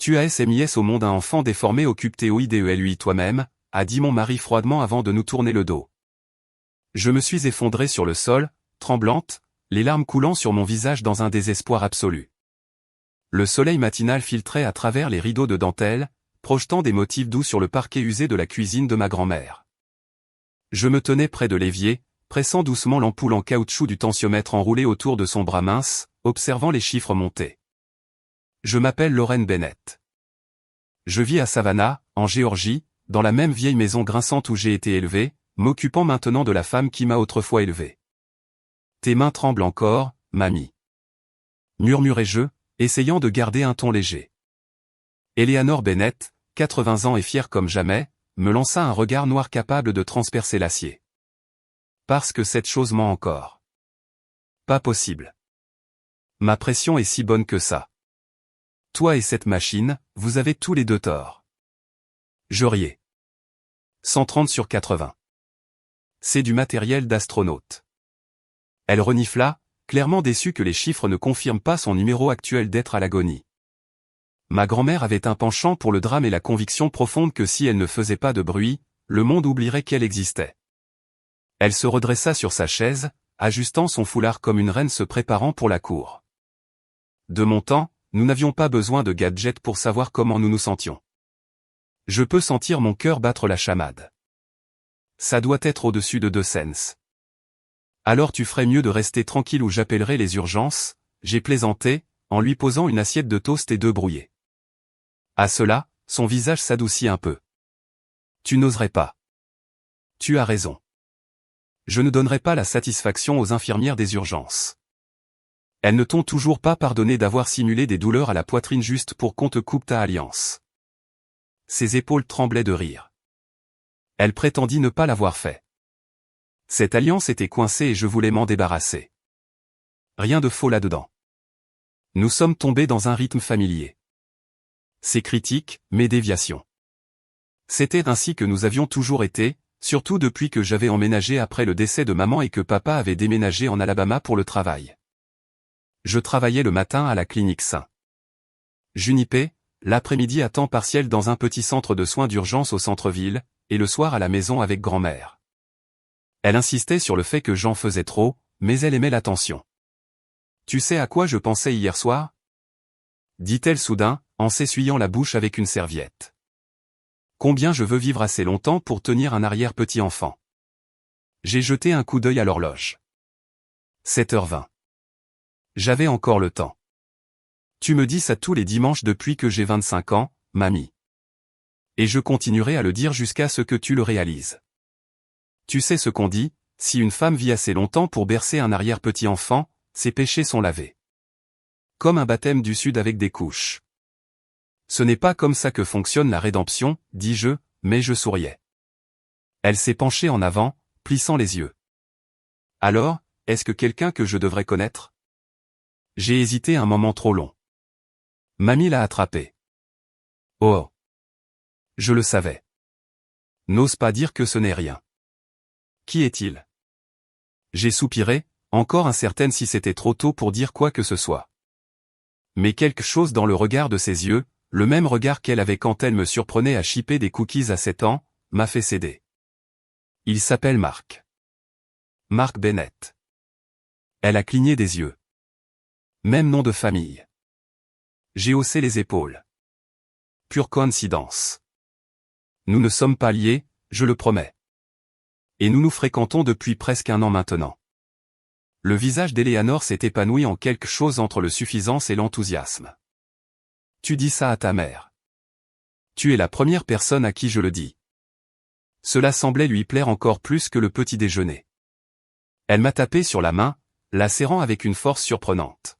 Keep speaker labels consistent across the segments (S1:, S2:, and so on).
S1: Tu as mis au monde un enfant déformé, occupe-toi toi-même, a dit mon mari froidement avant de nous tourner le dos. Je me suis effondrée sur le sol, tremblante, les larmes coulant sur mon visage dans un désespoir absolu. Le soleil matinal filtrait à travers les rideaux de dentelle, projetant des motifs doux sur le parquet usé de la cuisine de ma grand-mère. Je me tenais près de l'évier, pressant doucement l'ampoule en caoutchouc du tensiomètre enroulé autour de son bras mince, observant les chiffres monter. Je m'appelle Lauren Bennett. Je vis à Savannah, en Géorgie, dans la même vieille maison grinçante où j'ai été élevé, m'occupant maintenant de la femme qui m'a autrefois élevé. Tes mains tremblent encore, mamie. Murmurai-je, essayant de garder un ton léger. Eleanor Bennett, 80 ans et fière comme jamais, me lança un regard noir capable de transpercer l'acier. Parce que cette chose ment encore. Pas possible. Ma pression est si bonne que ça. Toi et cette machine, vous avez tous les deux tort. Je riais. 130 sur 80. C'est du matériel d'astronaute. Elle renifla, clairement déçue que les chiffres ne confirment pas son numéro actuel d'être à l'agonie. Ma grand-mère avait un penchant pour le drame et la conviction profonde que si elle ne faisait pas de bruit, le monde oublierait qu'elle existait. Elle se redressa sur sa chaise, ajustant son foulard comme une reine se préparant pour la cour. De mon temps, nous n'avions pas besoin de gadgets pour savoir comment nous nous sentions. Je peux sentir mon cœur battre la chamade. Ça doit être au-dessus de 2 cents. Alors tu ferais mieux de rester tranquille ou j'appellerai les urgences, j'ai plaisanté, en lui posant une assiette de toast et 2 brouillés. À cela, son visage s'adoucit un peu. Tu n'oserais pas. Tu as raison. Je ne donnerai pas la satisfaction aux infirmières des urgences. Elles ne t'ont toujours pas pardonné d'avoir simulé des douleurs à la poitrine juste pour qu'on te coupe ta alliance. Ses épaules tremblaient de rire. Elle prétendit ne pas l'avoir fait. Cette alliance était coincée et je voulais m'en débarrasser. Rien de faux là-dedans. Nous sommes tombés dans un rythme familier. Ses critiques, mes déviations. C'était ainsi que nous avions toujours été, surtout depuis que j'avais emménagé après le décès de maman et que papa avait déménagé en Alabama pour le travail. Je travaillais le matin à la clinique St. Junipé, l'après-midi à temps partiel dans un petit centre de soins d'urgence au centre-ville, et le soir à la maison avec grand-mère. Elle insistait sur le fait que j'en faisais trop, mais elle aimait l'attention. Tu sais à quoi je pensais hier soir ? Dit-elle soudain, en s'essuyant la bouche avec une serviette. Combien je veux vivre assez longtemps pour tenir un arrière-petit-enfant. J'ai jeté un coup d'œil à l'horloge. 7h20. J'avais encore le temps. Tu me dis ça tous les dimanches depuis que j'ai 25 ans, mamie. Et je continuerai à le dire jusqu'à ce que tu le réalises. Tu sais ce qu'on dit, si une femme vit assez longtemps pour bercer un arrière-petit-enfant, ses péchés sont lavés. Comme un baptême du Sud avec des couches. Ce n'est pas comme ça que fonctionne la rédemption, dis-je, mais je souriais. Elle s'est penchée en avant, plissant les yeux. Alors, est-ce que quelqu'un que je devrais connaître ? J'ai hésité un moment trop long. Mamie l'a attrapé. Oh. Je le savais. N'ose pas dire que ce n'est rien. Qui est-il ? J'ai soupiré, encore incertaine si c'était trop tôt pour dire quoi que ce soit. Mais quelque chose dans le regard de ses yeux, le même regard qu'elle avait quand elle me surprenait à chipper des cookies à 7 ans, m'a fait céder. Il s'appelle Mark. Mark Bennett. Elle a cligné des yeux. Même nom de famille. J'ai haussé les épaules. Pure coïncidence. Nous ne sommes pas liés, je le promets. Et nous nous fréquentons depuis presque 1 an maintenant. Le visage d'Eleanor s'est épanoui en quelque chose entre le suffisance et l'enthousiasme. Tu dis ça à ta mère. Tu es la première personne à qui je le dis. Cela semblait lui plaire encore plus que le petit déjeuner. Elle m'a tapé sur la main, la serrant avec une force surprenante.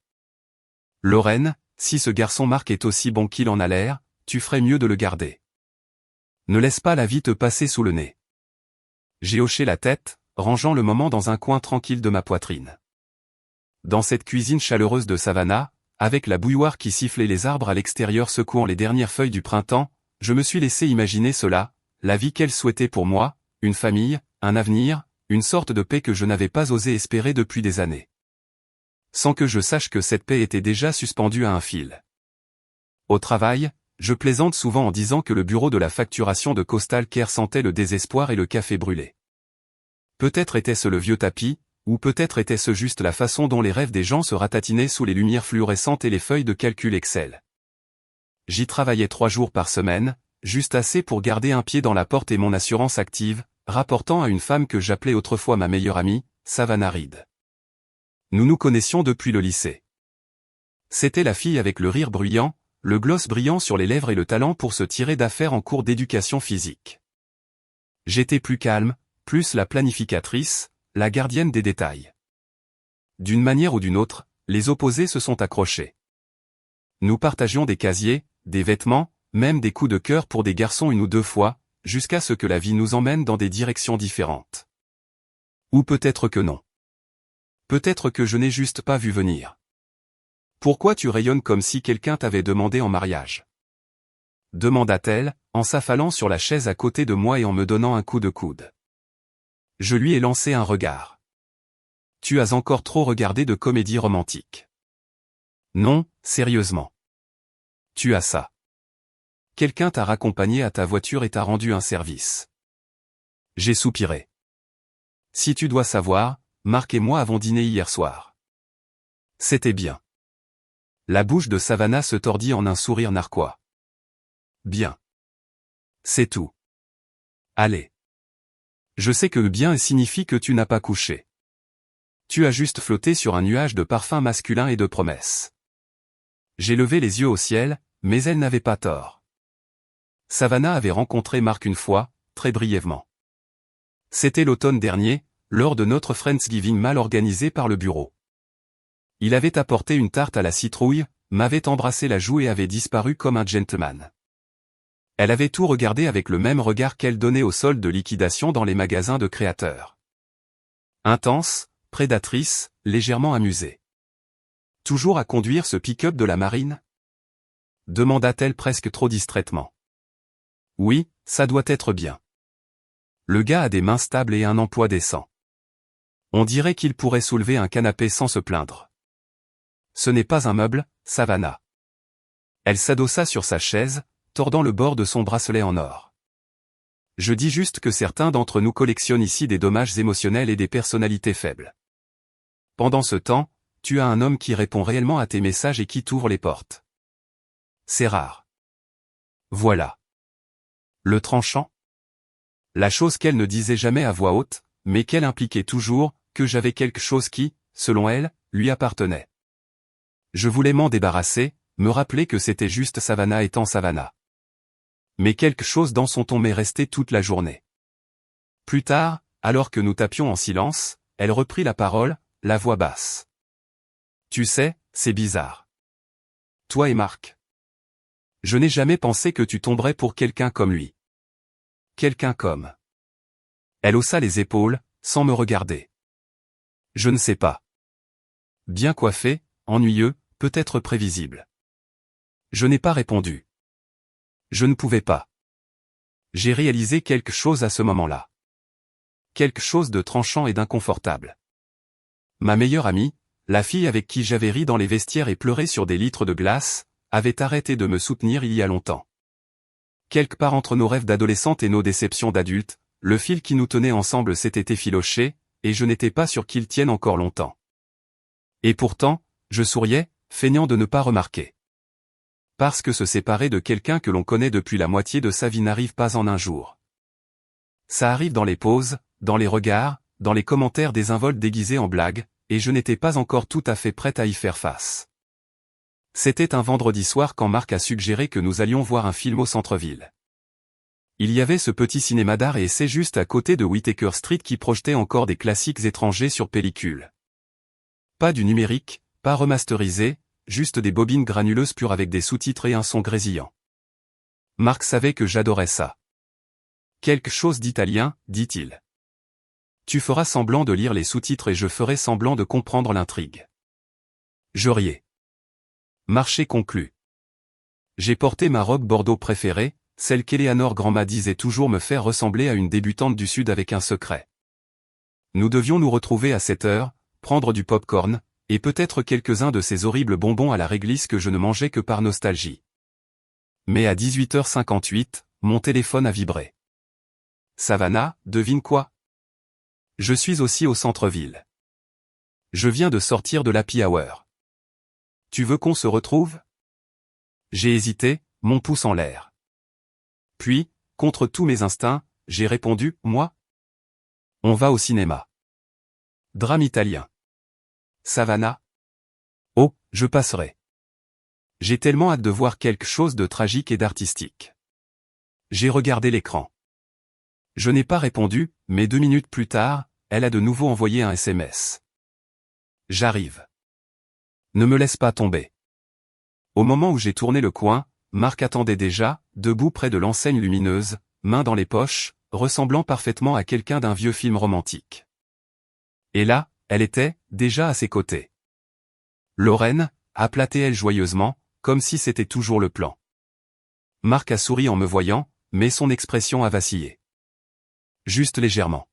S1: Lauren, si ce garçon Mark est aussi bon qu'il en a l'air, tu ferais mieux de le garder. Ne laisse pas la vie te passer sous le nez. J'ai hoché la tête, rangeant le moment dans un coin tranquille de ma poitrine. Dans cette cuisine chaleureuse de Savannah, avec la bouilloire qui sifflait les arbres à l'extérieur secouant les dernières feuilles du printemps, je me suis laissé imaginer cela, la vie qu'elle souhaitait pour moi, une famille, un avenir, une sorte de paix que je n'avais pas osé espérer depuis des années. Sans que je sache que cette paix était déjà suspendue à un fil. Au travail, Je plaisante souvent en disant que le bureau de la facturation de Coastal Care sentait le désespoir et le café brûlé. Peut-être était-ce le vieux tapis, ou peut-être était-ce juste la façon dont les rêves des gens se ratatinaient sous les lumières fluorescentes et les feuilles de calcul Excel. J'y travaillais 3 jours par semaine, juste assez pour garder un pied dans la porte et mon assurance active, rapportant à une femme que j'appelais autrefois ma meilleure amie, Savannah Reed. Nous nous connaissions depuis le lycée. C'était la fille avec le rire bruyant, le gloss brillant sur les lèvres et le talent pour se tirer d'affaire en cours d'éducation physique. J'étais plus calme, plus la planificatrice, la gardienne des détails. D'une manière ou d'une autre, les opposés se sont accrochés. Nous partagions des casiers, des vêtements, même des coups de cœur pour des garçons 1 ou 2 fois, jusqu'à ce que la vie nous emmène dans des directions différentes. Ou peut-être que non. Peut-être que je n'ai juste pas vu venir. Pourquoi tu rayonnes comme si quelqu'un t'avait demandé en mariage? Demanda-t-elle, en s'affalant sur la chaise à côté de moi et en me donnant un coup de coude. Je lui ai lancé un regard. Tu as encore trop regardé de comédies romantiques. Non, sérieusement. Tu as ça. Quelqu'un t'a raccompagné à ta voiture et t'a rendu un service. J'ai soupiré. Si tu dois savoir, Marc et moi avons dîné hier soir. C'était bien. La bouche de Savannah se tordit en un sourire narquois. Bien. C'est tout. Allez. Je sais que bien signifie que tu n'as pas couché. Tu as juste flotté sur un nuage de parfums masculins et de promesses. J'ai levé les yeux au ciel, mais elle n'avait pas tort. Savannah avait rencontré Marc une fois, très brièvement. C'était l'automne dernier, lors de notre Friendsgiving mal organisé par le bureau. Il avait apporté une tarte à la citrouille, m'avait embrassé la joue et avait disparu comme un gentleman. Elle avait tout regardé avec le même regard qu'elle donnait aux soldes de liquidation dans les magasins de créateurs. Intense, prédatrice, légèrement amusée. Toujours à conduire ce pick-up de la marine? Demanda-t-elle presque trop distraitement. Oui, ça doit être bien. Le gars a des mains stables et un emploi décent. On dirait qu'il pourrait soulever un canapé sans se plaindre. Ce n'est pas un meuble, Savannah. Elle s'adossa sur sa chaise, tordant le bord de son bracelet en or. Je dis juste que certains d'entre nous collectionnent ici des dommages émotionnels et des personnalités faibles. Pendant ce temps, tu as un homme qui répond réellement à tes messages et qui t'ouvre les portes. C'est rare. Voilà. Le tranchant? La chose qu'elle ne disait jamais à voix haute, mais qu'elle impliquait toujours, que j'avais quelque chose qui, selon elle, lui appartenait. Je voulais m'en débarrasser, me rappeler que c'était juste Savannah étant Savannah. Mais quelque chose dans son ton m'est resté toute la journée. Plus tard, alors que nous tapions en silence, elle reprit la parole, la voix basse. Tu sais, c'est bizarre. Toi et Marc. Je n'ai jamais pensé que tu tomberais pour quelqu'un comme lui. Quelqu'un comme. Elle haussa les épaules, sans me regarder. Je ne sais pas. Bien coiffé, ennuyeux, peut-être prévisible. Je n'ai pas répondu. Je ne pouvais pas. J'ai réalisé quelque chose à ce moment-là. Quelque chose de tranchant et d'inconfortable. Ma meilleure amie, la fille avec qui j'avais ri dans les vestiaires et pleuré sur des litres de glace, avait arrêté de me soutenir il y a longtemps. Quelque part entre nos rêves d'adolescente et nos déceptions d'adultes, le fil qui nous tenait ensemble s'était effiloché, et je n'étais pas sûr qu'il tienne encore longtemps. Et pourtant, je souriais, feignant de ne pas remarquer. Parce que se séparer de quelqu'un que l'on connaît depuis la moitié de sa vie n'arrive pas en un jour. Ça arrive dans les pauses, dans les regards, dans les commentaires désinvoltes déguisés en blagues, et je n'étais pas encore tout à fait prête à y faire face. C'était un vendredi soir quand Marc a suggéré que nous allions voir un film au centre-ville. Il y avait ce petit cinéma d'art et essai juste à côté de Whitaker Street qui projetait encore des classiques étrangers sur pellicule. Pas du numérique, pas remasterisé, juste des bobines granuleuses pures avec des sous-titres et un son grésillant. Marc savait que j'adorais ça. Quelque chose d'italien, dit-il. Tu feras semblant de lire les sous-titres et je ferai semblant de comprendre l'intrigue. Je riais. Marché conclu. J'ai porté ma robe bordeaux préférée, celle qu'Eleanor Grandma disait toujours me faire ressembler à une débutante du Sud avec un secret. Nous devions nous retrouver à 7 heures, prendre du pop-corn, et peut-être quelques-uns de ces horribles bonbons à la réglisse que je ne mangeais que par nostalgie. Mais à 18h58, mon téléphone a vibré. Savannah, devine quoi? Je suis aussi au centre-ville. Je viens de sortir de l'happy hour. Tu veux qu'on se retrouve? J'ai hésité, mon pouce en l'air. Puis, contre tous mes instincts, j'ai répondu, moi? On va au cinéma. Drame italien. Savannah? Oh, je passerai. J'ai tellement hâte de voir quelque chose de tragique et d'artistique. J'ai regardé l'écran. Je n'ai pas répondu, mais 2 minutes plus tard, elle a de nouveau envoyé un SMS. J'arrive. Ne me laisse pas tomber. Au moment où j'ai tourné le coin, Marc attendait déjà, debout près de l'enseigne lumineuse, main dans les poches, ressemblant parfaitement à quelqu'un d'un vieux film romantique. Et là, elle était, déjà à ses côtés. Lorraine, appelatait-elle joyeusement, comme si c'était toujours le plan. Marc a souri en me voyant, mais son expression a vacillé. Juste légèrement.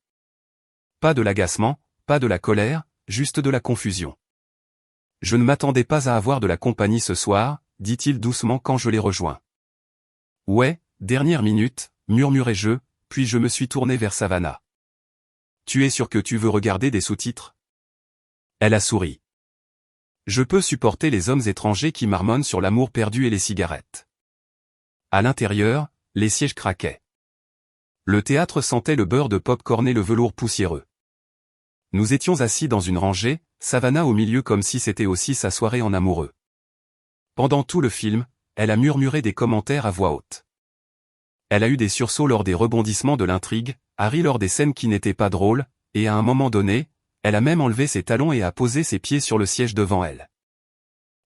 S1: Pas de l'agacement, pas de la colère, juste de la confusion. Je ne m'attendais pas à avoir de la compagnie ce soir, dit-il doucement quand je l'ai rejoint. Ouais, dernière minute, murmurai-je, puis je me suis tourné vers Savannah. Tu es sûr que tu veux regarder des sous-titres? Elle a souri. Je peux supporter les hommes étrangers qui marmonnent sur l'amour perdu et les cigarettes. À l'intérieur, les sièges craquaient. Le théâtre sentait le beurre de pop-corn et le velours poussiéreux. Nous étions assis dans une rangée, Savannah au milieu comme si c'était aussi sa soirée en amoureux. Pendant tout le film, elle a murmuré des commentaires à voix haute. Elle a eu des sursauts lors des rebondissements de l'intrigue, a ri lors des scènes qui n'étaient pas drôles, et à un moment donné, elle a même enlevé ses talons et a posé ses pieds sur le siège devant elle.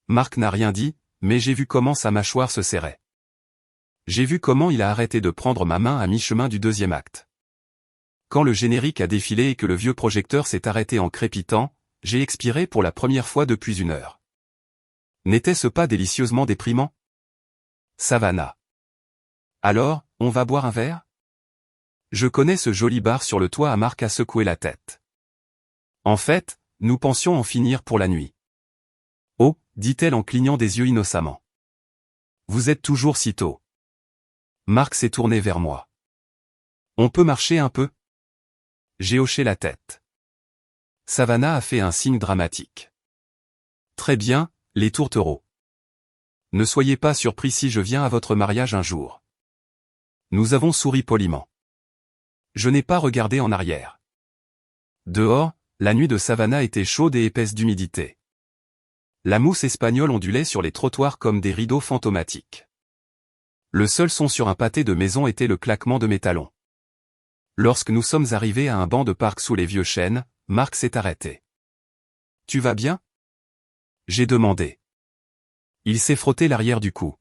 S1: Marc n'a rien dit, mais j'ai vu comment sa mâchoire se serrait. J'ai vu comment il a arrêté de prendre ma main à mi-chemin du deuxième acte. Quand le générique a défilé et que le vieux projecteur s'est arrêté en crépitant, j'ai expiré pour la première fois depuis 1 heure. N'était-ce pas délicieusement déprimant? Savannah. Alors, on va boire un verre? Je connais ce joli bar sur le toit, à Marc a secoué la tête. En fait, nous pensions en finir pour la nuit. Oh, dit-elle en clignant des yeux innocemment. Vous êtes toujours si tôt. Marc s'est tourné vers moi. On peut marcher un peu? J'ai hoché la tête. Savannah a fait un signe dramatique. Très bien, les tourtereaux. Ne soyez pas surpris si je viens à votre mariage un jour. Nous avons souri poliment. Je n'ai pas regardé en arrière. Dehors, la nuit de Savannah était chaude et épaisse d'humidité. La mousse espagnole ondulait sur les trottoirs comme des rideaux fantomatiques. Le seul son sur un pâté de maison était le claquement de mes talons. Lorsque nous sommes arrivés à un banc de parc sous les vieux chênes, Marc s'est arrêté. « Tu vas bien ?» J'ai demandé. Il s'est frotté l'arrière du cou.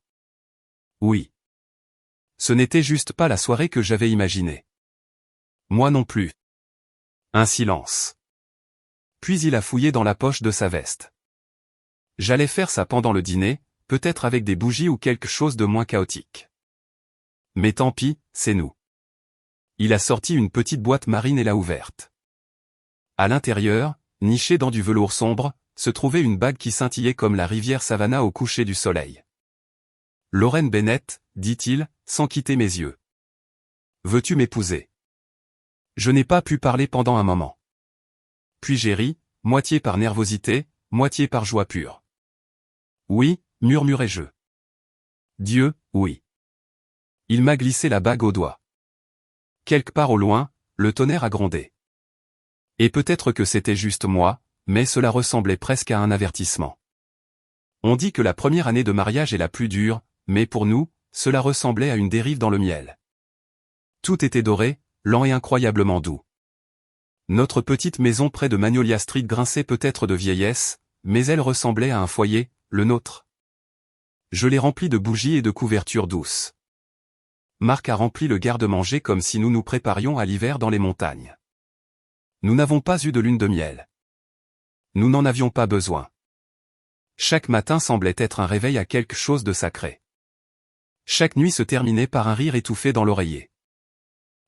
S1: Oui. Ce n'était juste pas la soirée que j'avais imaginée. Moi non plus. Un silence. Puis il a fouillé dans la poche de sa veste. J'allais faire ça pendant le dîner, peut-être avec des bougies ou quelque chose de moins chaotique. Mais tant pis, c'est nous. Il a sorti une petite boîte marine et l'a ouverte. À l'intérieur, nichée dans du velours sombre, se trouvait une bague qui scintillait comme la rivière Savannah au coucher du soleil. Lorraine Bennett, dit-il, sans quitter mes yeux. Veux-tu m'épouser? Je n'ai pas pu parler pendant un moment. Puis j'ai ri, moitié par nervosité, moitié par joie pure. Oui, murmurai-je. Dieu, oui. Il m'a glissé la bague au doigt. Quelque part au loin, le tonnerre a grondé. Et peut-être que c'était juste moi, mais cela ressemblait presque à un avertissement. On dit que la première année de mariage est la plus dure, mais pour nous, cela ressemblait à une dérive dans le miel. Tout était doré, lent et incroyablement doux. Notre petite maison près de Magnolia Street grinçait peut-être de vieillesse, mais elle ressemblait à un foyer, le nôtre. Je l'ai rempli de bougies et de couvertures douces. Marc a rempli le garde-manger comme si nous nous préparions à l'hiver dans les montagnes. Nous n'avons pas eu de lune de miel. Nous n'en avions pas besoin. Chaque matin semblait être un réveil à quelque chose de sacré. Chaque nuit se terminait par un rire étouffé dans l'oreiller.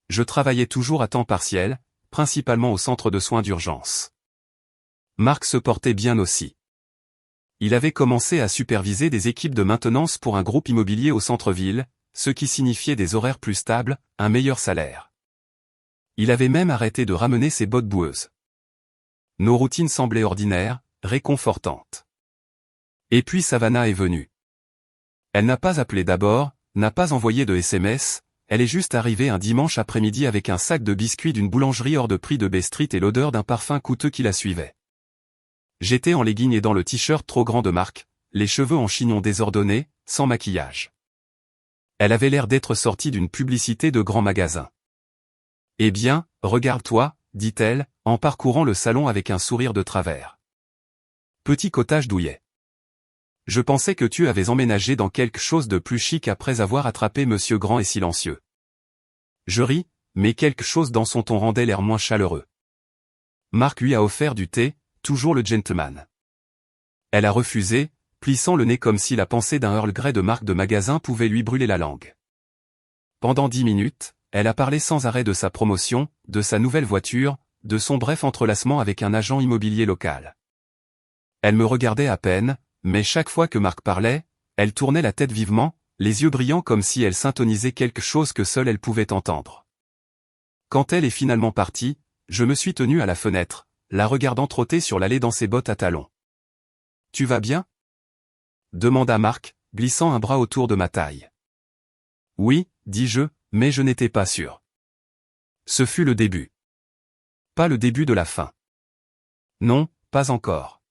S1: Je travaillais toujours à temps partiel, principalement au centre de soins d'urgence. Marc se portait bien aussi. Il avait commencé à superviser des équipes de maintenance pour un groupe immobilier au centre-ville, ce qui signifiait des horaires plus stables, un meilleur salaire. Il avait même arrêté de ramener ses bottes boueuses. Nos routines semblaient ordinaires, réconfortantes. Et puis Savannah est venue. Elle n'a pas appelé d'abord, n'a pas envoyé de SMS, elle est juste arrivée un dimanche après-midi avec un sac de biscuits d'une boulangerie hors de prix de Bay Street et l'odeur d'un parfum coûteux qui la suivait. J'étais en legging et dans le t-shirt trop grand de marque, les cheveux en chignon désordonnés, sans maquillage. Elle avait l'air d'être sortie d'une publicité de grand magasin. « Eh bien, regarde-toi », dit-elle, en parcourant le salon avec un sourire de travers. Petit cottage douillet. Je pensais que tu avais emménagé dans quelque chose de plus chic après avoir attrapé Monsieur Grand et Silencieux. Je ris, mais quelque chose dans son ton rendait l'air moins chaleureux. Marc lui a offert du thé, toujours le gentleman. Elle a refusé, plissant le nez comme si la pensée d'un Earl Grey de marque de magasin pouvait lui brûler la langue. Pendant 10 minutes, elle a parlé sans arrêt de sa promotion, de sa nouvelle voiture, de son bref entrelacement avec un agent immobilier local. Elle me regardait à peine, mais chaque fois que Marc parlait, elle tournait la tête vivement, les yeux brillants comme si elle syntonisait quelque chose que seule elle pouvait entendre. Quand elle est finalement partie, je me suis tenu à la fenêtre, la regardant trotter sur l'allée dans ses bottes à talons. « Tu vas bien ?» demanda Marc, glissant un bras autour de ma taille. « Oui, dis-je, mais je n'étais pas sûr. » Ce fut le début. Pas le début de la fin. Non, pas encore.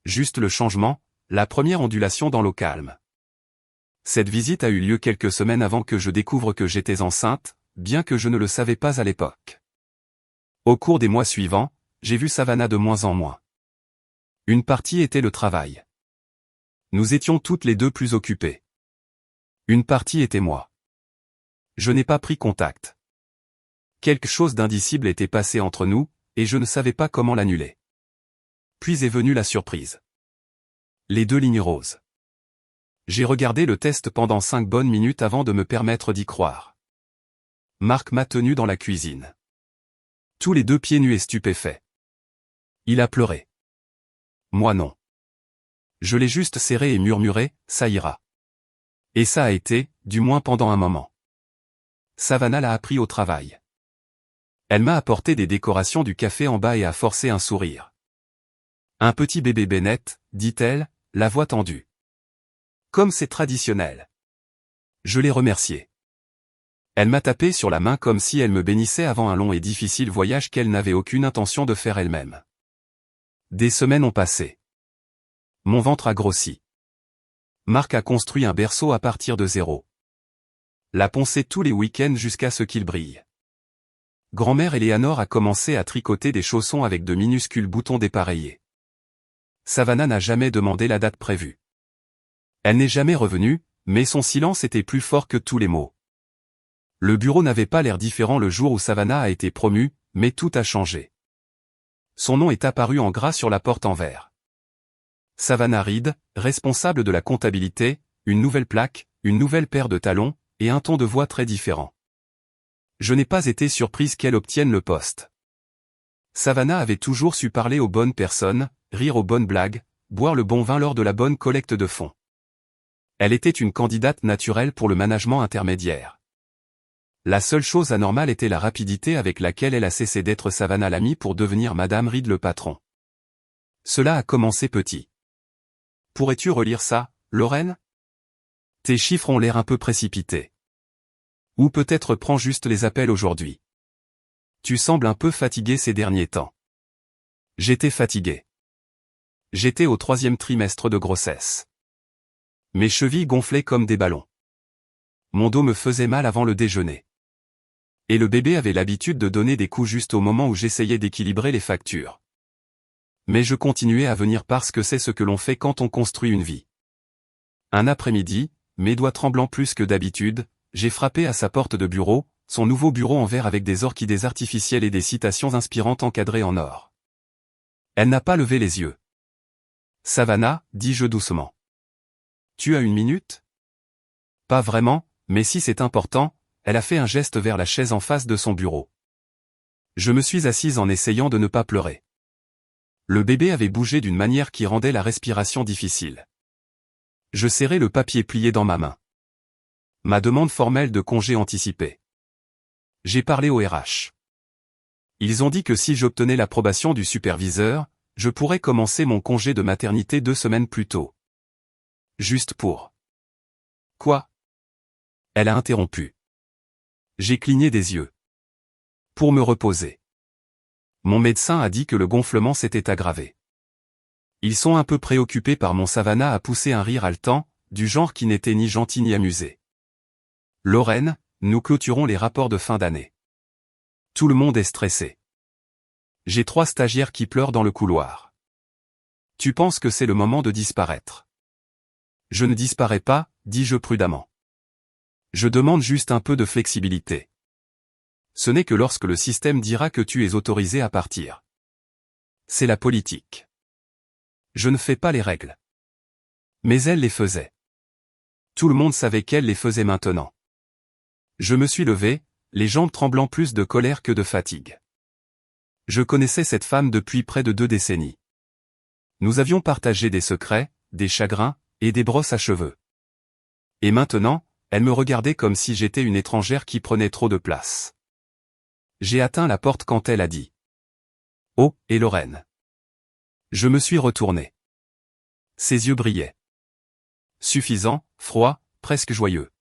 S1: Juste le changement, la première ondulation dans l'eau calme. Cette visite a eu lieu quelques semaines avant que je découvre que j'étais enceinte, bien que je ne le savais pas à l'époque. Au cours des mois suivants, j'ai vu Savannah de moins en moins. Une partie était le travail. Nous étions toutes les deux plus occupées. Une partie était moi. Je n'ai pas pris contact. Quelque chose d'indicible était passé entre nous, et je ne savais pas comment l'annuler. Puis est venue la surprise. Les 2 lignes roses. J'ai regardé le test pendant 5 bonnes minutes avant de me permettre d'y croire. Marc m'a tenu dans la cuisine. Tous les 2 pieds nus et stupéfaits. Il a pleuré. Moi non. Je l'ai juste serré et murmuré, ça ira. Et ça a été, du moins pendant un moment. Savannah l'a appris au travail. Elle m'a apporté des décorations du café en bas et a forcé un sourire. Un petit bébé Bennett, dit-elle, la voix tendue. Comme c'est traditionnel. Je l'ai remerciée. Elle m'a tapé sur la main comme si elle me bénissait avant un long et difficile voyage qu'elle n'avait aucune intention de faire elle-même. Des semaines ont passé. Mon ventre a grossi. Marc a construit un berceau à partir de zéro. L'a poncé tous les week-ends jusqu'à ce qu'il brille. Grand-mère Eleanor a commencé à tricoter des chaussons avec de minuscules boutons dépareillés. Savannah n'a jamais demandé la date prévue. Elle n'est jamais revenue, mais son silence était plus fort que tous les mots. Le bureau n'avait pas l'air différent le jour où Savannah a été promue, mais tout a changé. Son nom est apparu en gras sur la porte en verre. Savannah Reed, responsable de la comptabilité, une nouvelle plaque, une nouvelle paire de talons, et un ton de voix très différent. Je n'ai pas été surprise qu'elle obtienne le poste. Savannah avait toujours su parler aux bonnes personnes, rire aux bonnes blagues, boire le bon vin lors de la bonne collecte de fonds. Elle était une candidate naturelle pour le management intermédiaire. La seule chose anormale était la rapidité avec laquelle elle a cessé d'être Savannah l'amie pour devenir Madame Reed le patron. Cela a commencé petit. Pourrais-tu relire ça, Lorraine? Tes chiffres ont l'air un peu précipités. Ou peut-être prends juste les appels aujourd'hui. Tu sembles un peu fatigué ces derniers temps. J'étais fatigué. J'étais au 3e trimestre de grossesse. Mes chevilles gonflaient comme des ballons. Mon dos me faisait mal avant le déjeuner. Et le bébé avait l'habitude de donner des coups juste au moment où j'essayais d'équilibrer les factures. Mais je continuais à venir parce que c'est ce que l'on fait quand on construit une vie. Un après-midi, mes doigts tremblant plus que d'habitude, j'ai frappé à sa porte de bureau, son nouveau bureau en verre avec des orchidées artificielles et des citations inspirantes encadrées en or. Elle n'a pas levé les yeux. « Savannah, dis-je doucement. Tu as 1 minute ? » Pas vraiment, mais si c'est important, elle a fait un geste vers la chaise en face de son bureau. Je me suis assise en essayant de ne pas pleurer. Le bébé avait bougé d'une manière qui rendait la respiration difficile. Je serrai le papier plié dans ma main. Ma demande formelle de congé anticipé. J'ai parlé au RH. Ils ont dit que si j'obtenais l'approbation du superviseur, je pourrais commencer mon congé de maternité 2 semaines plus tôt. Juste pour. Quoi? Elle a interrompu. J'ai cligné des yeux. Pour me reposer. Mon médecin a dit que le gonflement s'était aggravé. Ils sont un peu préoccupés par mon Savannah, a poussé un rire haletant, du genre qui n'était ni gentil ni amusé. Lorraine, nous clôturons les rapports de fin d'année. Tout le monde est stressé. J'ai 3 stagiaires qui pleurent dans le couloir. Tu penses que c'est le moment de disparaître? Je ne disparais pas, dis-je prudemment. Je demande juste un peu de flexibilité. Ce n'est que lorsque le système dira que tu es autorisé à partir. C'est la politique. Je ne fais pas les règles. Mais elle les faisait. Tout le monde savait qu'elle les faisait maintenant. Je me suis levé, les jambes tremblant plus de colère que de fatigue. Je connaissais cette femme depuis près de 2 décennies. Nous avions partagé des secrets, des chagrins, et des brosses à cheveux. Et maintenant, elle me regardait comme si j'étais une étrangère qui prenait trop de place. J'ai atteint la porte quand elle a dit « Oh, et Lorraine ?» Je me suis retourné. Ses yeux brillaient. Suffisant, froid, presque joyeux.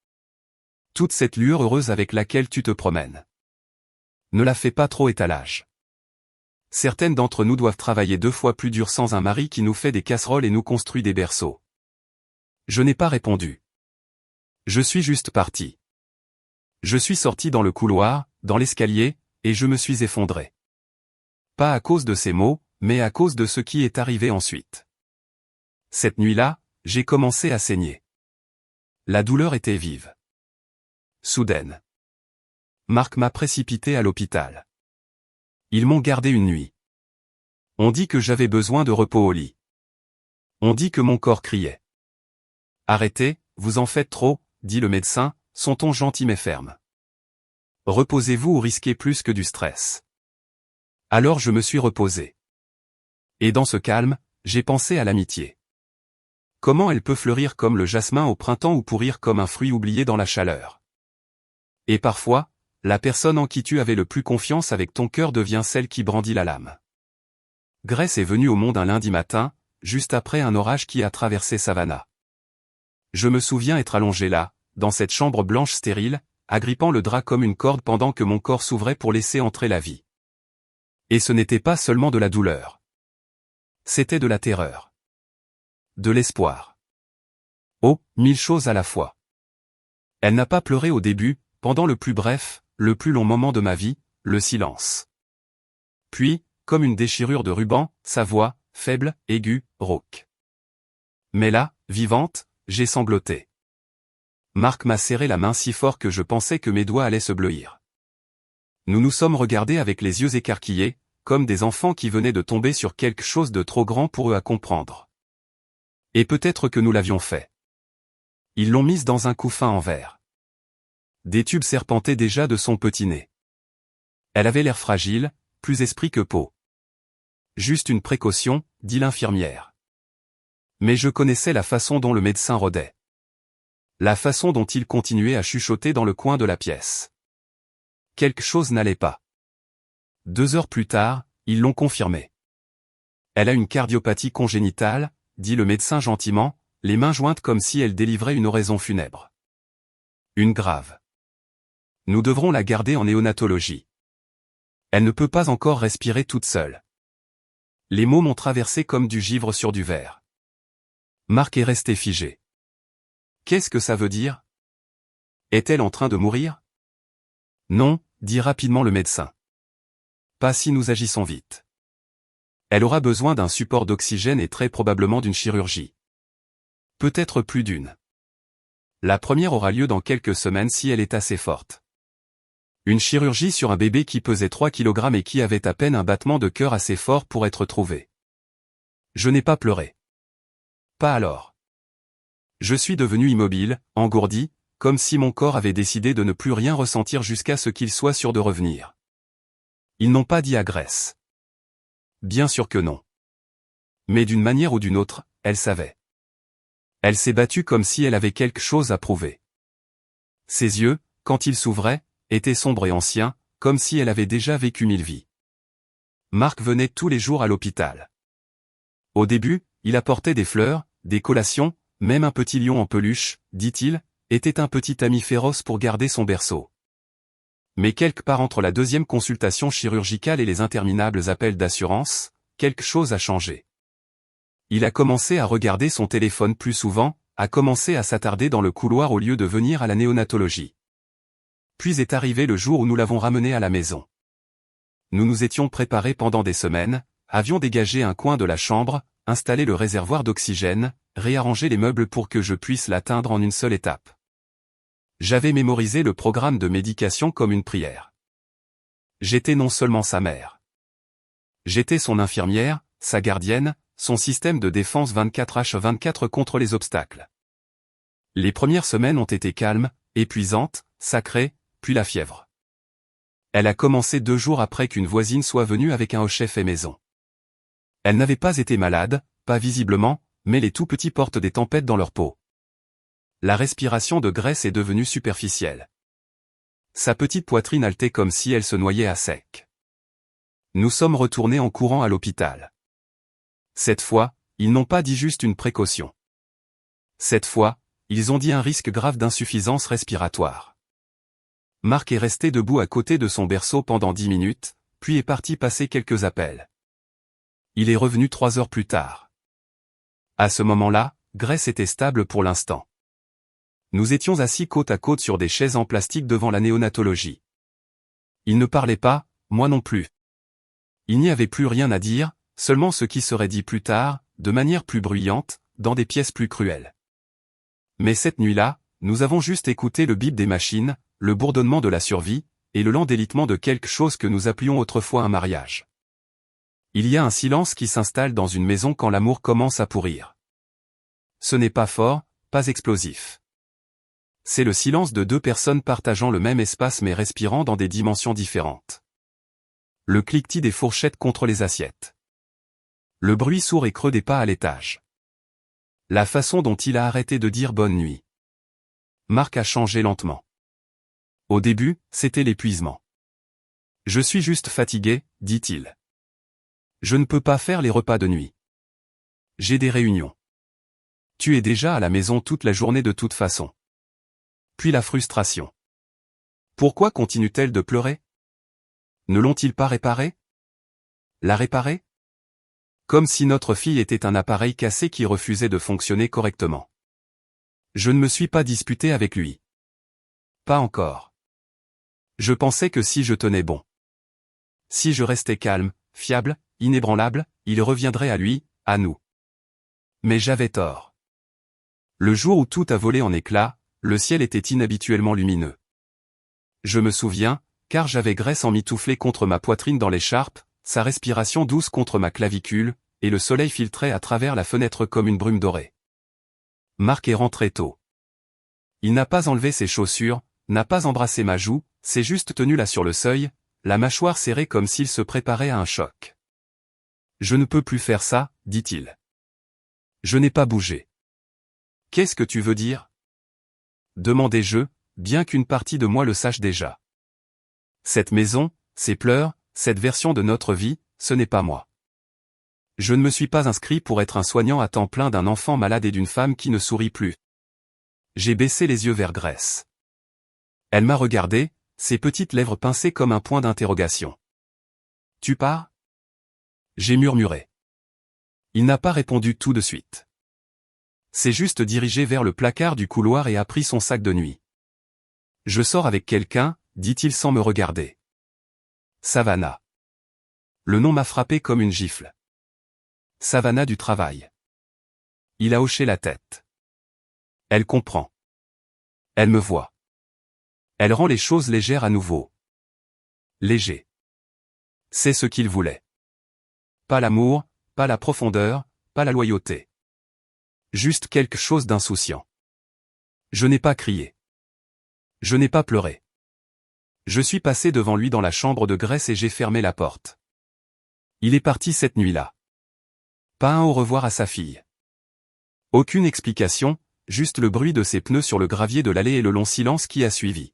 S1: Toute cette lueur heureuse avec laquelle tu te promènes. Ne la fais pas trop étalage. Certaines d'entre nous doivent travailler 2 fois plus dur sans un mari qui nous fait des casseroles et nous construit des berceaux. Je n'ai pas répondu. Je suis juste parti. Je suis sorti dans le couloir, dans l'escalier, et je me suis effondré. Pas à cause de ces mots, mais à cause de ce qui est arrivé ensuite. Cette nuit-là, j'ai commencé à saigner. La douleur était vive. Soudaine. Marc m'a précipité à l'hôpital. Ils m'ont gardé une nuit. On dit que j'avais besoin de repos au lit. On dit que mon corps criait. Arrêtez, vous en faites trop, dit le médecin, son ton gentil mais ferme. Reposez-vous ou risquez plus que du stress. Alors je me suis reposé. Et dans ce calme, j'ai pensé à l'amitié. Comment elle peut fleurir comme le jasmin au printemps ou pourrir comme un fruit oublié dans la chaleur. Et parfois, la personne en qui tu avais le plus confiance avec ton cœur devient celle qui brandit la lame. Grace est venue au monde un lundi matin, juste après un orage qui a traversé Savannah. Je me souviens être allongé là, dans cette chambre blanche stérile, agrippant le drap comme une corde pendant que mon corps s'ouvrait pour laisser entrer la vie. Et ce n'était pas seulement de la douleur. C'était de la terreur. De l'espoir. Oh, 1000 choses à la fois. Elle n'a pas pleuré au début, pendant le plus bref, le plus long moment de ma vie, le silence. Puis, comme une déchirure de ruban, sa voix, faible, aiguë, rauque. Mais là, vivante, j'ai sangloté. Marc m'a serré la main si fort que je pensais que mes doigts allaient se bleuir. Nous nous sommes regardés avec les yeux écarquillés, comme des enfants qui venaient de tomber sur quelque chose de trop grand pour eux à comprendre. Et peut-être que nous l'avions fait. Ils l'ont mise dans un couffin en verre. Des tubes serpentaient déjà de son petit nez. Elle avait l'air fragile, plus esprit que peau. Juste une précaution, dit l'infirmière. Mais je connaissais la façon dont le médecin rôdait. La façon dont il continuait à chuchoter dans le coin de la pièce. Quelque chose n'allait pas. 2 heures plus tard, ils l'ont confirmé. Elle a une cardiopathie congénitale, dit le médecin gentiment, les mains jointes comme si elle délivrait une oraison funèbre. Une grave. Nous devrons la garder en néonatologie. Elle ne peut pas encore respirer toute seule. Les mots m'ont traversé comme du givre sur du verre. Marc est resté figé. Qu'est-ce que ça veut dire? Est-elle en train de mourir? Non, dit rapidement le médecin. Pas si nous agissons vite. Elle aura besoin d'un support d'oxygène et très probablement d'une chirurgie. Peut-être plus d'une. La première aura lieu dans quelques semaines si elle est assez forte. Une chirurgie sur un bébé qui pesait 3 kg et qui avait à peine un battement de cœur assez fort pour être trouvé. Je n'ai pas pleuré. Pas alors. Je suis devenu immobile, engourdi, comme si mon corps avait décidé de ne plus rien ressentir jusqu'à ce qu'il soit sûr de revenir. Ils n'ont pas dit à Grace. Bien sûr que non. Mais d'une manière ou d'une autre, elle savait. Elle s'est battue comme si elle avait quelque chose à prouver. Ses yeux, quand ils s'ouvraient, étaient sombres et anciens, comme si elle avait déjà vécu 1000 vies. Marc venait tous les jours à l'hôpital. Au début, il apportait des fleurs, des collations, même un petit lion en peluche, dit-il, était un petit ami féroce pour garder son berceau. Mais quelque part entre la deuxième consultation chirurgicale et les interminables appels d'assurance, quelque chose a changé. Il a commencé à regarder son téléphone plus souvent, a commencé à s'attarder dans le couloir au lieu de venir à la néonatologie. Puis est arrivé le jour où nous l'avons ramené à la maison. Nous nous étions préparés pendant des semaines, avions dégagé un coin de la chambre, installé le réservoir d'oxygène, réarrangé les meubles pour que je puisse l'atteindre en une seule étape. J'avais mémorisé le programme de médication comme une prière. J'étais non seulement sa mère. J'étais son infirmière, sa gardienne, son système de défense 24h24 contre les obstacles. Les premières semaines ont été calmes, épuisantes, sacrées, puis la fièvre. Elle a commencé 2 jours après qu'une voisine soit venue avec un hochet fait maison. Elle n'avait pas été malade, pas visiblement, mais les tout petits portent des tempêtes dans leur peau. La respiration de Grace est devenue superficielle. Sa petite poitrine haletait comme si elle se noyait à sec. Nous sommes retournés en courant à l'hôpital. Cette fois, ils n'ont pas dit juste une précaution. Cette fois, ils ont dit un risque grave d'insuffisance respiratoire. Marc est resté debout à côté de son berceau pendant 10 minutes, puis est parti passer quelques appels. Il est revenu 3 heures plus tard. À ce moment-là, Grace était stable pour l'instant. Nous étions assis côte à côte sur des chaises en plastique devant la néonatologie. Il ne parlait pas, moi non plus. Il n'y avait plus rien à dire, seulement ce qui serait dit plus tard, de manière plus bruyante, dans des pièces plus cruelles. Mais cette nuit-là, nous avons juste écouté le bip des machines, le bourdonnement de la survie, et le lent délitement de quelque chose que nous appelions autrefois un mariage. Il y a un silence qui s'installe dans une maison quand l'amour commence à pourrir. Ce n'est pas fort, pas explosif. C'est le silence de 2 personnes partageant le même espace mais respirant dans des dimensions différentes. Le cliquetis des fourchettes contre les assiettes. Le bruit sourd et creux des pas à l'étage. La façon dont il a arrêté de dire bonne nuit. Marc a changé lentement. Au début, c'était l'épuisement. Je suis juste fatigué, dit-il. Je ne peux pas faire les repas de nuit. J'ai des réunions. Tu es déjà à la maison toute la journée de toute façon. Puis la frustration. Pourquoi continue-t-elle de pleurer? Ne l'ont-ils pas réparée? La réparer? Comme si notre fille était un appareil cassé qui refusait de fonctionner correctement. Je ne me suis pas disputé avec lui. Pas encore. Je pensais que si je tenais bon. Si je restais calme, fiable, inébranlable, il reviendrait à lui, à nous. Mais j'avais tort. Le jour où tout a volé en éclats, le ciel était inhabituellement lumineux. Je me souviens, car j'avais Grace emmitouflée contre ma poitrine dans l'écharpe, sa respiration douce contre ma clavicule, et le soleil filtrait à travers la fenêtre comme une brume dorée. Marc est rentré tôt. Il n'a pas enlevé ses chaussures, n'a pas embrassé ma joue, s'est juste tenu là sur le seuil, la mâchoire serrée comme s'il se préparait à un choc. Je ne peux plus faire ça, dit-il. Je n'ai pas bougé. Qu'est-ce que tu veux dire? Demandai-je, bien qu'une partie de moi le sache déjà. Cette maison, ces pleurs, cette version de notre vie, ce n'est pas moi. Je ne me suis pas inscrit pour être un soignant à temps plein d'un enfant malade et d'une femme qui ne sourit plus. J'ai baissé les yeux vers Grace. Elle m'a regardé, ses petites lèvres pincées comme un point d'interrogation. Tu pars? J'ai murmuré. Il n'a pas répondu tout de suite. C'est juste dirigé vers le placard du couloir et a pris son sac de nuit. Je sors avec quelqu'un, dit-il sans me regarder. Savannah. Le nom m'a frappé comme une gifle. Savannah du travail. Il a hoché la tête. Elle comprend. Elle me voit. Elle rend les choses légères à nouveau. Léger. C'est ce qu'il voulait. Pas l'amour, pas la profondeur, pas la loyauté. Juste quelque chose d'insouciant. Je n'ai pas crié. Je n'ai pas pleuré. Je suis passé devant lui dans la chambre de Grace et j'ai fermé la porte. Il est parti cette nuit-là. Pas un au revoir à sa fille. Aucune explication, juste le bruit de ses pneus sur le gravier de l'allée et le long silence qui a suivi.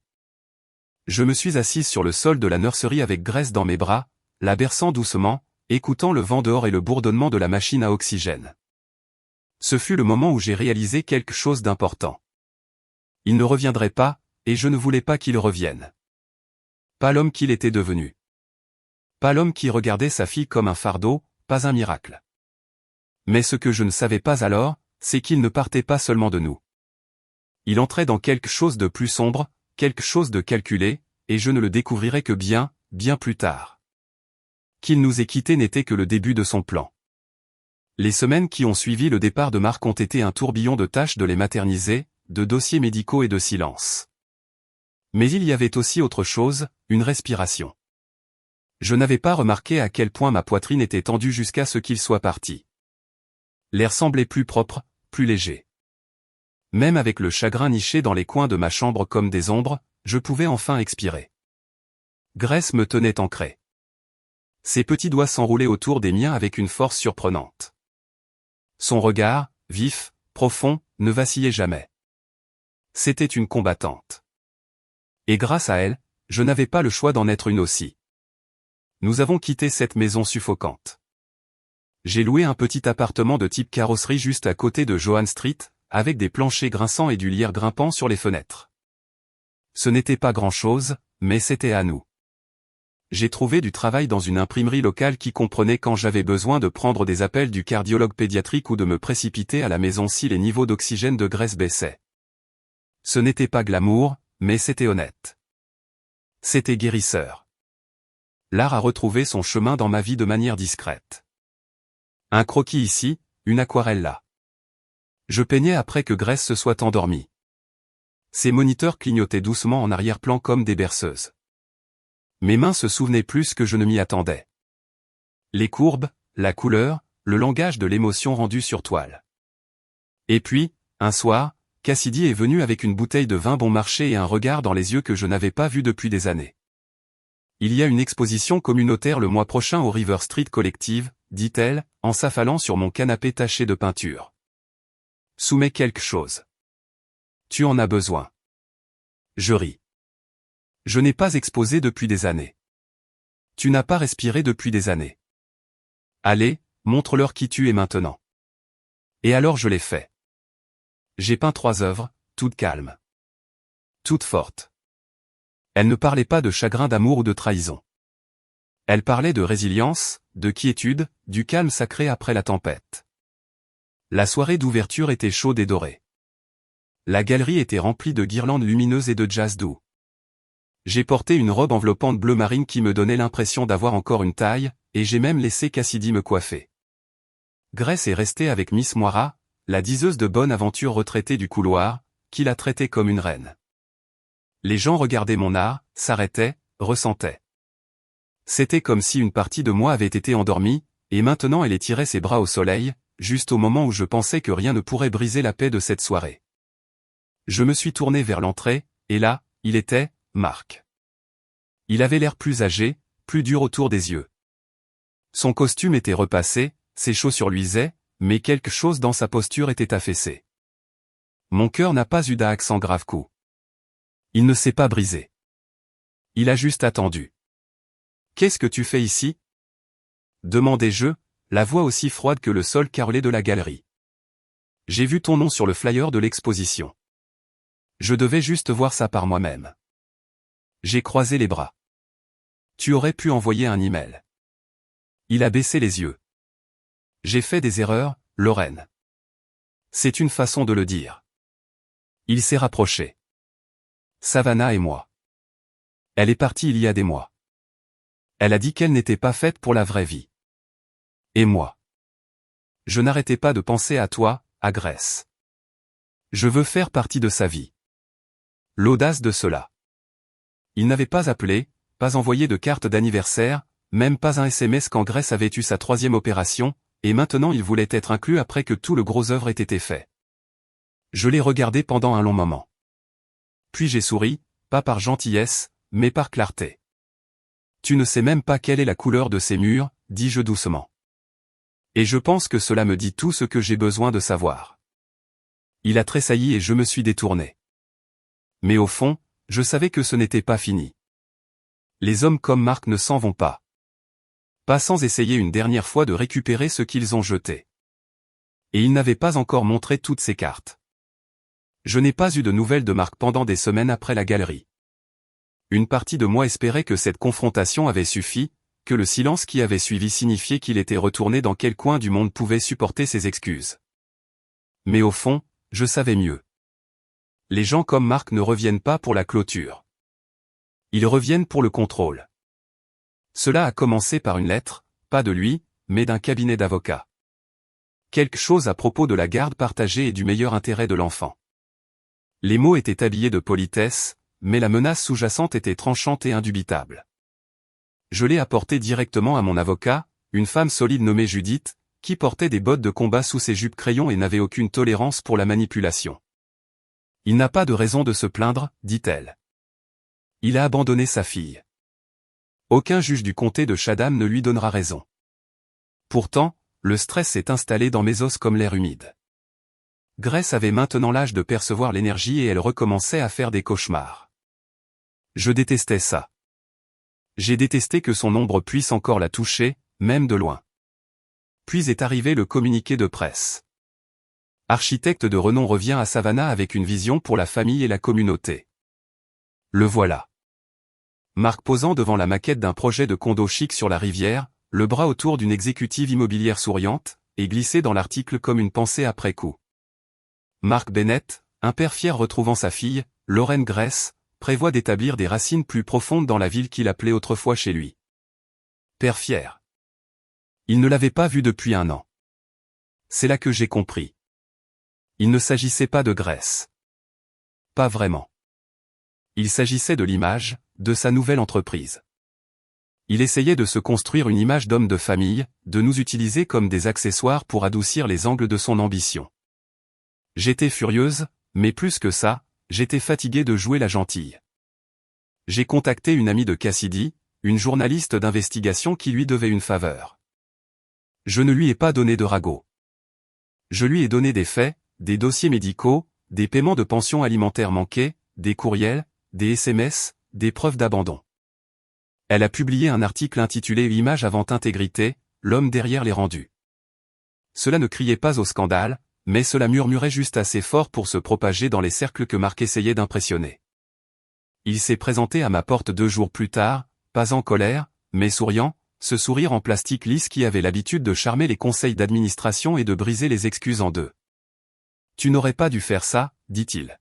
S1: Je me suis assise sur le sol de la nurserie avec Grace dans mes bras, la berçant doucement, écoutant le vent dehors et le bourdonnement de la machine à oxygène. Ce fut le moment où j'ai réalisé quelque chose d'important. Il ne reviendrait pas, et je ne voulais pas qu'il revienne. Pas l'homme qu'il était devenu. Pas l'homme qui regardait sa fille comme un fardeau, pas un miracle. Mais ce que je ne savais pas alors, c'est qu'il ne partait pas seulement de nous. Il entrait dans quelque chose de plus sombre, quelque chose de calculé, et je ne le découvrirais que bien, bien plus tard. Qu'il nous ait quittés n'était que le début de son plan. Les semaines qui ont suivi le départ de Marc ont été un tourbillon de tâches de les materniser, de dossiers médicaux et de silence. Mais il y avait aussi autre chose, une respiration. Je n'avais pas remarqué à quel point ma poitrine était tendue jusqu'à ce qu'il soit parti. L'air semblait plus propre, plus léger. Même avec le chagrin niché dans les coins de ma chambre comme des ombres, je pouvais enfin expirer. Grace me tenait ancré. Ses petits doigts s'enroulaient autour des miens avec une force surprenante. Son regard, vif, profond, ne vacillait jamais. C'était une combattante. Et grâce à elle, je n'avais pas le choix d'en être une aussi. Nous avons quitté cette maison suffocante. J'ai loué un petit appartement de type carrosserie juste à côté de Johann Street, avec des planchers grinçants et du lierre grimpant sur les fenêtres. Ce n'était pas grand-chose, mais c'était à nous. J'ai trouvé du travail dans une imprimerie locale qui comprenait quand j'avais besoin de prendre des appels du cardiologue pédiatrique ou de me précipiter à la maison si les niveaux d'oxygène de Grace baissaient. Ce n'était pas glamour, mais c'était honnête. C'était guérisseur. L'art a retrouvé son chemin dans ma vie de manière discrète. Un croquis ici, une aquarelle là. Je peignais après que Grace se soit endormie. Ses moniteurs clignotaient doucement en arrière-plan comme des berceuses. Mes mains se souvenaient plus que je ne m'y attendais. Les courbes, la couleur, le langage de l'émotion rendue sur toile. Et puis, un soir, Cassidy est venu avec une bouteille de vin bon marché et un regard dans les yeux que je n'avais pas vu depuis des années. Il y a une exposition communautaire le mois prochain au River Street Collective, dit-elle, en s'affalant sur mon canapé taché de peinture. Soumets quelque chose. Tu en as besoin. Je ris. Je n'ai pas exposé depuis des années. Tu n'as pas respiré depuis des années. Allez, montre-leur qui tu es maintenant. Et alors je l'ai fait. J'ai peint 3 œuvres, toutes calmes. Toutes fortes. Elles ne parlaient pas de chagrin d'amour ou de trahison. Elles parlaient de résilience, de quiétude, du calme sacré après la tempête. La soirée d'ouverture était chaude et dorée. La galerie était remplie de guirlandes lumineuses et de jazz doux. J'ai porté une robe enveloppante bleu marine qui me donnait l'impression d'avoir encore une taille, et j'ai même laissé Cassidy me coiffer. Grace est restée avec Miss Moira, la diseuse de bonne aventure retraitée du couloir, qui la traitait comme une reine. Les gens regardaient mon art, s'arrêtaient, ressentaient. C'était comme si une partie de moi avait été endormie, et maintenant elle étirait ses bras au soleil, juste au moment où je pensais que rien ne pourrait briser la paix de cette soirée. Je me suis tourné vers l'entrée, et là, il était, Marc. Il avait l'air plus âgé, plus dur autour des yeux. Son costume était repassé, ses chaussures luisaient, mais quelque chose dans sa posture était affaissé. Mon cœur n'a pas eu d'accent grave coup. Il ne s'est pas brisé. Il a juste attendu. « Qu'est-ce que tu fais ici ?» demandai-je, la voix aussi froide que le sol carrelé de la galerie. « J'ai vu ton nom sur le flyer de l'exposition. Je devais juste voir ça par moi-même. » J'ai croisé les bras. Tu aurais pu envoyer un email. Il a baissé les yeux. J'ai fait des erreurs, Lorraine. C'est une façon de le dire. Il s'est rapproché. Savannah et moi. Elle est partie il y a des mois. Elle a dit qu'elle n'était pas faite pour la vraie vie. Et moi. Je n'arrêtais pas de penser à toi, à Grace. Je veux faire partie de sa vie. L'audace de cela. Il n'avait pas appelé, pas envoyé de carte d'anniversaire, même pas un SMS quand Grace avait eu sa 3e opération, et maintenant il voulait être inclus après que tout le gros œuvre ait été fait. Je l'ai regardé pendant un long moment. Puis j'ai souri, pas par gentillesse, mais par clarté. Tu ne sais même pas quelle est la couleur de ces murs, dis-je doucement. Et je pense que cela me dit tout ce que j'ai besoin de savoir. Il a tressailli et je me suis détourné. Mais au fond, je savais que ce n'était pas fini. Les hommes comme Marc ne s'en vont pas. Pas sans essayer une dernière fois de récupérer ce qu'ils ont jeté. Et il n'avait pas encore montré toutes ses cartes. Je n'ai pas eu de nouvelles de Marc pendant des semaines après la galerie. Une partie de moi espérait que cette confrontation avait suffi, que le silence qui avait suivi signifiait qu'il était retourné dans quel coin du monde pouvait supporter ses excuses. Mais au fond, je savais mieux. Les gens comme Marc ne reviennent pas pour la clôture. Ils reviennent pour le contrôle. Cela a commencé par une lettre, pas de lui, mais d'un cabinet d'avocats. Quelque chose à propos de la garde partagée et du meilleur intérêt de l'enfant. Les mots étaient habillés de politesse, mais la menace sous-jacente était tranchante et indubitable. Je l'ai apporté directement à mon avocat, une femme solide nommée Judith, qui portait des bottes de combat sous ses jupes crayons et n'avait aucune tolérance pour la manipulation. Il n'a pas de raison de se plaindre, dit-elle. Il a abandonné sa fille. Aucun juge du comté de Chatham ne lui donnera raison. Pourtant, le stress s'est installé dans mes os comme l'air humide. Grace avait maintenant l'âge de percevoir l'énergie et elle recommençait à faire des cauchemars. Je détestais ça. J'ai détesté que son ombre puisse encore la toucher, même de loin. Puis est arrivé le communiqué de presse. Architecte de renom revient à Savannah avec une vision pour la famille et la communauté. Le voilà. Marc posant devant la maquette d'un projet de condo chic sur la rivière, le bras autour d'une exécutive immobilière souriante, et glissé dans l'article comme une pensée après coup. Mark Bennett, un père fier retrouvant sa fille, Lauren Grace, prévoit d'établir des racines plus profondes dans la ville qu'il appelait autrefois chez lui. Père fier. Il ne l'avait pas vu depuis 1 an. C'est là que j'ai compris. Il ne s'agissait pas de Grace. Pas vraiment. Il s'agissait de l'image, de sa nouvelle entreprise. Il essayait de se construire une image d'homme de famille, de nous utiliser comme des accessoires pour adoucir les angles de son ambition. J'étais furieuse, mais plus que ça, j'étais fatiguée de jouer la gentille. J'ai contacté une amie de Cassidy, une journaliste d'investigation qui lui devait une faveur. Je ne lui ai pas donné de ragot. Je lui ai donné des faits, des dossiers médicaux, des paiements de pensions alimentaires manqués, des courriels, des SMS, des preuves d'abandon. Elle a publié un article intitulé « Image avant intégrité, l'homme derrière les rendus ». Cela ne criait pas au scandale, mais cela murmurait juste assez fort pour se propager dans les cercles que Marc essayait d'impressionner. Il s'est présenté à ma porte 2 jours plus tard, pas en colère, mais souriant, ce sourire en plastique lisse qui avait l'habitude de charmer les conseils d'administration et de briser les excuses en deux. « Tu n'aurais pas dû faire ça, dit-il.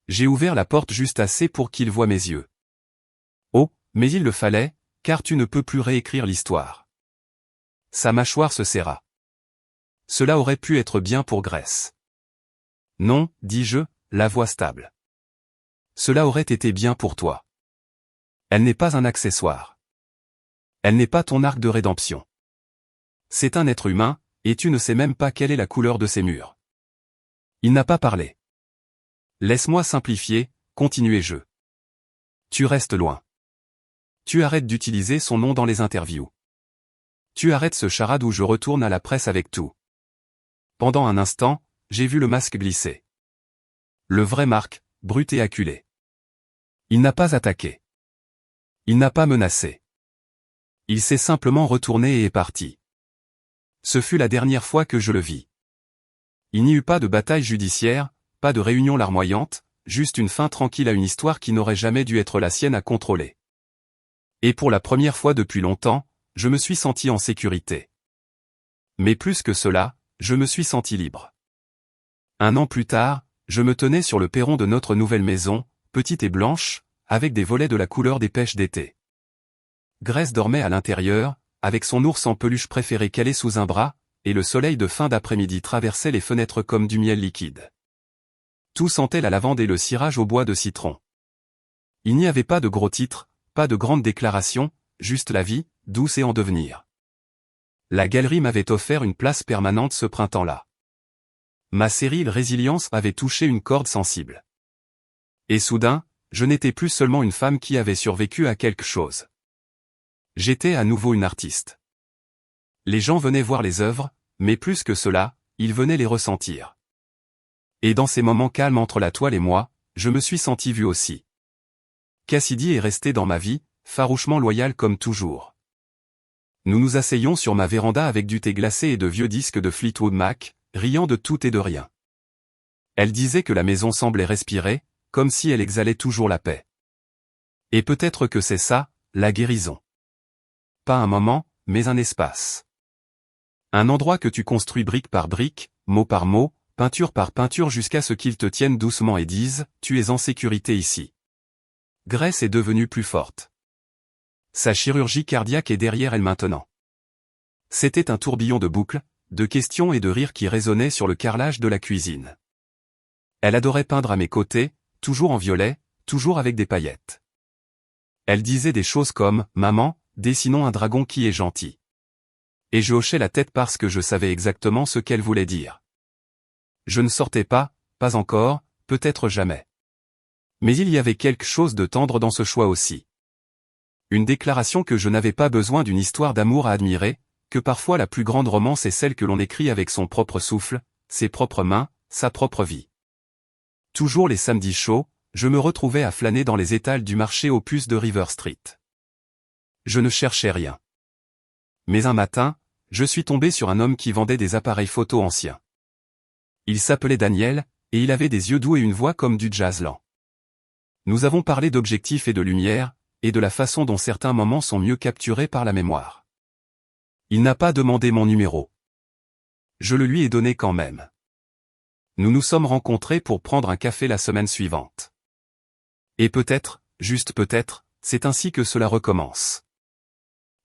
S1: J'ai ouvert la porte juste assez pour qu'il voie mes yeux. Oh, mais il le fallait, car tu ne peux plus réécrire l'histoire. Sa mâchoire se serra. Cela aurait pu être bien pour Grace. Non, dis-je, la voix stable. Cela aurait été bien pour toi. Elle n'est pas un accessoire. Elle n'est pas ton arc de rédemption. C'est un être humain, et tu ne sais même pas quelle est la couleur de ses murs. Il n'a pas parlé. Laisse-moi simplifier, continuai-je. Tu restes loin. Tu arrêtes d'utiliser son nom dans les interviews. Tu arrêtes ce charade où je retourne à la presse avec tout. Pendant un instant, j'ai vu le masque glisser. Le vrai Marc, brut et acculé. Il n'a pas attaqué. Il n'a pas menacé. Il s'est simplement retourné et est parti. Ce fut la dernière fois que je le vis. Il n'y eut pas de bataille judiciaire, pas de réunion larmoyante, juste une fin tranquille à une histoire qui n'aurait jamais dû être la sienne à contrôler. Et pour la première fois depuis longtemps, je me suis senti en sécurité. Mais plus que cela, je me suis senti libre. 1 an plus tard, je me tenais sur le perron de notre nouvelle maison, petite et blanche, avec des volets de la couleur des pêches d'été. Grace dormait à l'intérieur, avec son ours en peluche préféré calé sous un bras, et le soleil de fin d'après-midi traversait les fenêtres comme du miel liquide. Tout sentait la lavande et le cirage au bois de citron. Il n'y avait pas de gros titres, pas de grandes déclarations, juste la vie, douce et en devenir. La galerie m'avait offert une place permanente ce printemps-là. Ma sérile résilience avait touché une corde sensible. Et soudain, je n'étais plus seulement une femme qui avait survécu à quelque chose. J'étais à nouveau une artiste. Les gens venaient voir les œuvres, mais plus que cela, ils venaient les ressentir. Et dans ces moments calmes entre la toile et moi, je me suis senti vu aussi. Cassidy est resté dans ma vie, farouchement loyal comme toujours. Nous nous asseyons sur ma véranda avec du thé glacé et de vieux disques de Fleetwood Mac, riant de tout et de rien. Elle disait que la maison semblait respirer, comme si elle exhalait toujours la paix. Et peut-être que c'est ça, la guérison. Pas un moment, mais un espace. Un endroit que tu construis brique par brique, mot par mot, peinture par peinture jusqu'à ce qu'ils te tiennent doucement et disent « Tu es en sécurité ici ». Grace est devenue plus forte. Sa chirurgie cardiaque est derrière elle maintenant. C'était un tourbillon de boucles, de questions et de rires qui résonnaient sur le carrelage de la cuisine. Elle adorait peindre à mes côtés, toujours en violet, toujours avec des paillettes. Elle disait des choses comme « Maman, dessinons un dragon qui est gentil ». Et je hochais la tête parce que je savais exactement ce qu'elle voulait dire. Je ne sortais pas encore, peut-être jamais. Mais il y avait quelque chose de tendre dans ce choix aussi. Une déclaration que je n'avais pas besoin d'une histoire d'amour à admirer, que parfois la plus grande romance est celle que l'on écrit avec son propre souffle, ses propres mains, sa propre vie. Toujours les samedis chauds, je me retrouvais à flâner dans les étals du marché aux puces de River Street. Je ne cherchais rien. Mais un matin, je suis tombé sur un homme qui vendait des appareils photo anciens. Il s'appelait Daniel, et il avait des yeux doux et une voix comme du jazz lent. Nous avons parlé d'objectifs et de lumière, et de la façon dont certains moments sont mieux capturés par la mémoire. Il n'a pas demandé mon numéro. Je le lui ai donné quand même. Nous nous sommes rencontrés pour prendre un café la semaine suivante. Et peut-être, juste peut-être, c'est ainsi que cela recommence.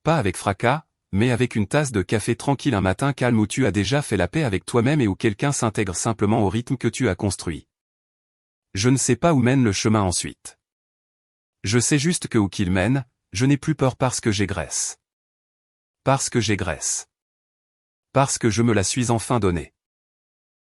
S1: Pas avec fracas, mais avec une tasse de café tranquille un matin calme où tu as déjà fait la paix avec toi-même et où quelqu'un s'intègre simplement au rythme que tu as construit. Je ne sais pas où mène le chemin ensuite. Je sais juste que où qu'il mène, je n'ai plus peur parce que j'ai Grace. Parce que j'ai Grace. Parce que je me la suis enfin donnée.